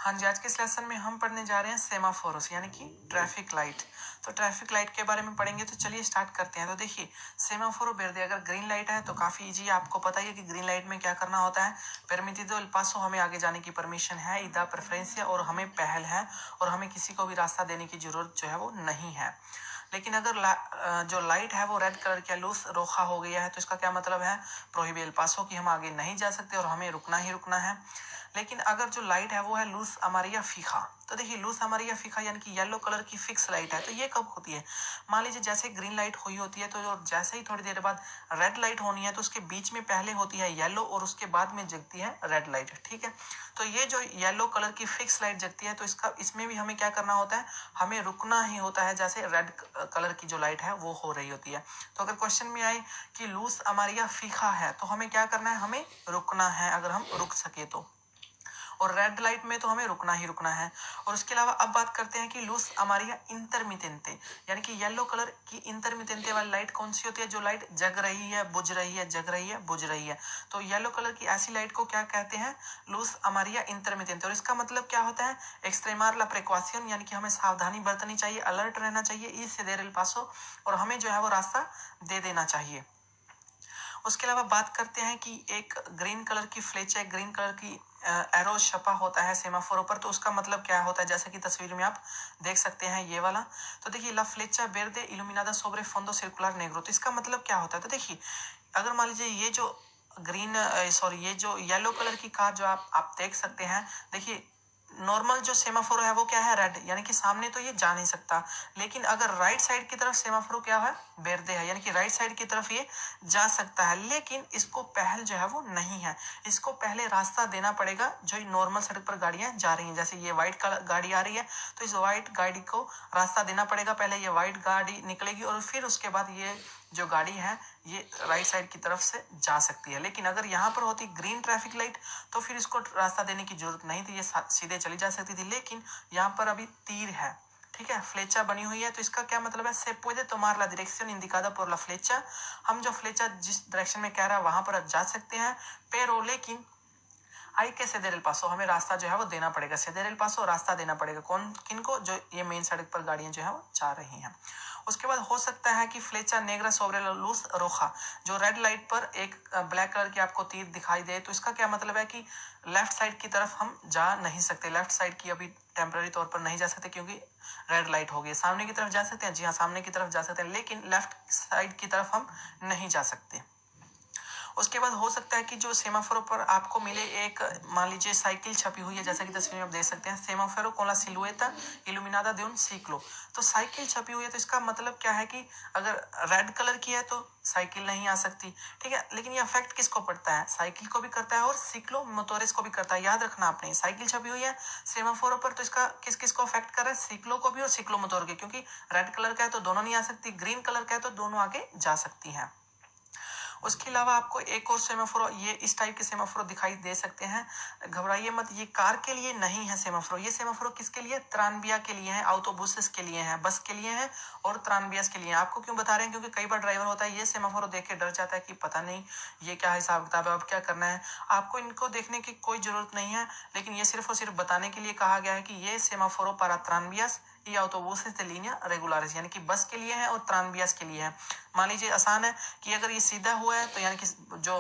हाँ जी, आज के इस लेसन में हम पढ़ने जा रहे हैं सेमाफोर्स यानी कि ट्रैफिक लाइट। तो ट्रैफिक लाइट के बारे में पढ़ेंगे, तो चलिए स्टार्ट करते हैं। तो देखिए, सेमाफोरो वेर्दे, अगर ग्रीन लाइट है तो काफ़ी इजी, आपको पता ही है कि ग्रीन लाइट में क्या करना होता है। परमिटिdo il paso, हमें आगे जाने की परमिशन है, इदा प्रेफरेंस और हमें पहल है और हमें किसी को भी रास्ता देने की जरूरत जो है वो नहीं है। लेकिन अगर जो लाइट है वो रेड कलर की लूज रोखा हो गया है तो इसका क्या मतलब है, प्रोहिबे el paso, कि हम आगे नहीं जा सकते और हमें रुकना ही रुकना है। लेकिन अगर जो लाइट है वो है लूज अमारिया फीखा, तो देखिए लूज अमारिया फीखा यानी कि येलो कलर की फिक्स लाइट है, तो ये कब होती है, मान लीजिए जैसे ग्रीन लाइट हुई होती है तो जैसे ही थोड़ी देर बाद रेड लाइट होनी है तो उसके बीच में पहले होती है येलो और उसके बाद में जगती है रेड लाइट। ठीक है, तो ये जो येलो कलर की फिक्स लाइट जगती है तो इसमें भी हमें क्या करना होता है, हमें रुकना ही होता है जैसे रेड कलर की जो लाइट है वो हो रही होती है। तो अगर क्वेश्चन में आए कि लूज अमारिया फीखा है तो हमें क्या करना है, हमें रुकना है अगर हम रुक सके तो, और रेड लाइट में तो हमें रुकना ही रुकना है। और उसके अलावा अब बात करते हैं कि लूज अमारिया इंटरमिटेंटे, यानी कि येलो कलर की इंटरमिटेंटे वाली लाइट कौन सी होती है, जो लाइट जग रही है बुझ रही है, जग रही है बुझ रही है। तो येलो कलर की ऐसी लाइट को क्या कहते हैं, लूज अमारिया इंटरमिटेंटे। और इसका मतलब क्या होता है, एक्सट्रेमार ला प्रिकॉशन, यानी कि हमें सावधानी बरतनी चाहिए, अलर्ट रहना चाहिए, ई से देर एल पासो, और हमें जो है वो रास्ता दे देना चाहिए। उसके अलावा बात करते हैं कि एक ग्रीन कलर की फ्लेच है, ग्रीन कलर की एरो छपा होता है सेमाफोरो पर, तो उसका मतलब क्या होता है, जैसे कि तस्वीर में आप देख सकते हैं ये वाला। तो देखिए ला फ्लेचा वेर्दे इल्यूमिनादा सोब्रे फोंदो सर्कुलर नेग्रो, तो इसका मतलब क्या होता है। तो देखिए अगर मान लीजिए ये जो ये जो येलो कलर की कार जो आप देख सकते हैं, देखिए नॉर्मल जो सेमाफोर है वो क्या है, रेड, यानी कि सामने तो ये जा नहीं सकता। लेकिन अगर राइट साइड की तरफ सेमाफोर क्या है, वेर्दे है, यानी कि राइट साइड की तरफ ये जा सकता है। लेकिन इसको पहल जो है वो नहीं है, इसको पहले रास्ता देना पड़ेगा जो नॉर्मल सड़क पर गाड़ियां जा रही हैं। जैसे ये व्हाइट गाड़ी आ रही है तो इस व्हाइट गाड़ी को रास्ता देना पड़ेगा, पहले ये व्हाइट गाड़ी निकलेगी और फिर उसके बाद ये जो गाड़ी है ये राइट साइड की तरफ से जा सकती है। लेकिन अगर यहाँ पर होती ग्रीन ट्रैफिक लाइट तो फिर इसको रास्ता देने की जरूरत नहीं थी, ये सीधे चली जा सकती थी। लेकिन यहाँ पर अभी तीर है, ठीक है, फ्लेचा बनी हुई है, तो इसका क्या मतलब है, से puede tomar la dirección indicada por la flecha, हम जो फ्लेचा जिस डायरेक्शन में कह रहा है वहां पर जा सकते हैं, pero लेकिन आई के सेदेर एल पासो, हमें रास्ता जो है वो देना पड़ेगा, सेदेर एल पासो रास्ता देना पड़ेगा, कौन किनको, जो ये मेन सड़क पर गाड़ियां जो है वो जा रही हैं। उसके बाद हो सकता है कि फ्लेचा नेग्रा सोब्रे ला लूज रोखा, जो रेड लाइट पर एक ब्लैक कलर की आपको तीर दिखाई दे, तो इसका क्या मतलब है कि लेफ्ट साइड की तरफ हम जा नहीं सकते, लेफ्ट साइड की अभी टेम्पररी तौर पर नहीं जा सकते क्योंकि रेड लाइट हो गई। सामने की तरफ जा सकते हैं, जी हाँ सामने की तरफ जा सकते हैं, लेकिन लेफ्ट साइड की तरफ हम नहीं जा सकते। उसके बाद हो सकता है कि जो सेमाफोरो पर आपको मिले एक, मान लीजिए साइकिल छपी हुई है, जैसा कि तस्वीर में आप देख सकते हैं, सेमाफोरो con la silueta iluminada de un ciclo, तो साइकिल छपी हुई है, तो इसका मतलब क्या है कि अगर रेड कलर की है तो साइकिल नहीं आ सकती। ठीक है, लेकिन ये अफेक्ट किसको पड़ता है, साइकिल को भी करता है और सिक्लो मोटोरिस को भी करता है। याद रखना आपने, साइकिल छपी हुई है सेमाफोरो पर तो इसका किस किस को अफेक्ट कर रहा है, सिक्लो को भी और सिक्लो मोटोर के, क्योंकि रेड कलर का है तो दोनों नहीं आ सकती, ग्रीन कलर का है तो दोनों आगे जा सकती हैं। उसके अलावा आपको एक और सेमाफोर, ये इस टाइप के सेमाफोर दिखाई दे सकते हैं, घबराइए मत, ये कार के लिए नहीं है सेमाफोर, ये सेमाफोर किसके लिए, त्रानबिया के लिए है, ऑटोबुसेस के लिए है, बस के लिए है और त्रानबियास के लिए। आपको क्यों बता रहे हैं, क्योंकि कई बार ड्राइवर होता है ये सेमाफोर देख के डर जाता है कि पता नहीं ये क्या हिसाब किताब है, अब क्या करना है। आपको इनको देखने की कोई जरूरत नहीं है, लेकिन ये सिर्फ और सिर्फ बताने के लिए कहा गया है कि ये सेमाफोरो पारा त्रानबियास या ऑटोबुसेस de línea regulares, यानी कि बस के लिए है और त्रानबियास के लिए है। मान लीजिए आसान है कि अगर ये सीधा हुआ है तो यानी कि जो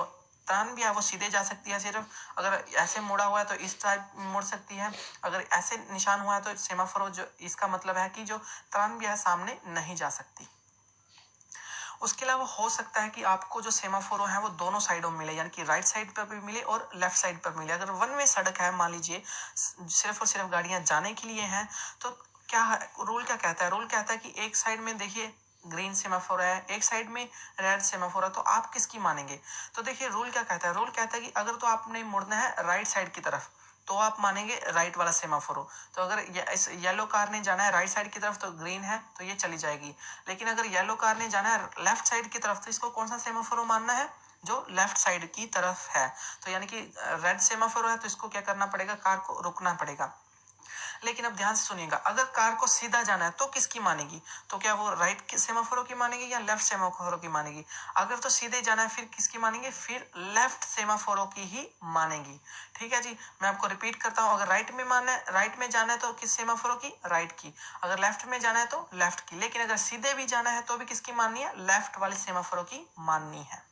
त्रान भी है वो सीधे जा सकती है सिर्फ, अगर ऐसे मुड़ा हुआ है तो इस टाइप मुड़ सकती है, अगर ऐसे निशान हुआ है तो सेमाफोर, जो इसका मतलब है कि जो त्रान भी है सामने नहीं जा सकती। उसके अलावा हो सकता है कि आपको जो सेमाफोरो है वो दोनों साइडों में मिले, यानी कि राइट साइड पर भी मिले और लेफ्ट साइड पर मिले। अगर वन वे सड़क है, मान लीजिए सिर्फ और सिर्फ गाड़ियां जाने के लिए हैं, तो क्या रूल क्या कहता है, रूल कहता है कि एक साइड में देखिए ग्रीन सेमाफोर है, एक साइड में रेड सेमाफोर है, तो आप किसकी मानेंगे। तो देखिए रूल क्या कहता है, रूल कहता है कि अगर तो आपने मुड़ना है राइट साइड की तरफ तो आप मानेंगे राइट वाला सेमाफोर। तो अगर इस येलो कार ने जाना है राइट साइड की तरफ तो ग्रीन है तो ये चली जाएगी। लेकिन अगर येलो कार ने जाना है लेफ्ट साइड की तरफ तो इसको कौन सा सेमाफोर मानना है, जो लेफ्ट साइड की तरफ है। तो यानी कि रेड सेमाफोर है तो इसको क्या करना पड़ेगा, कार को रुकना पड़ेगा। लेकिन अब ध्यान से सुनिएगा, अगर कार को सीधा जाना है तो किसकी मानेगी? तो क्या वो राइट सेमाफोरो की मानेगी या लेफ्ट सेमाफोरो की मानेगी? अगर तो सीधे जाना है फिर किसकी मानेंगे? फिर लेफ्ट सेमाफोरो की ही मानेगी। ठीक है जी, मैं आपको रिपीट करता हूं, अगर राइट में जाना है तो किस सेमाफोरो की? राइट की। अगर लेफ्ट में जाना है तो लेफ्ट की। लेकिन अगर सीधे भी जाना है तो भी किसकी माननी है? लेफ्ट वाले सेमाफोरो की माननी है।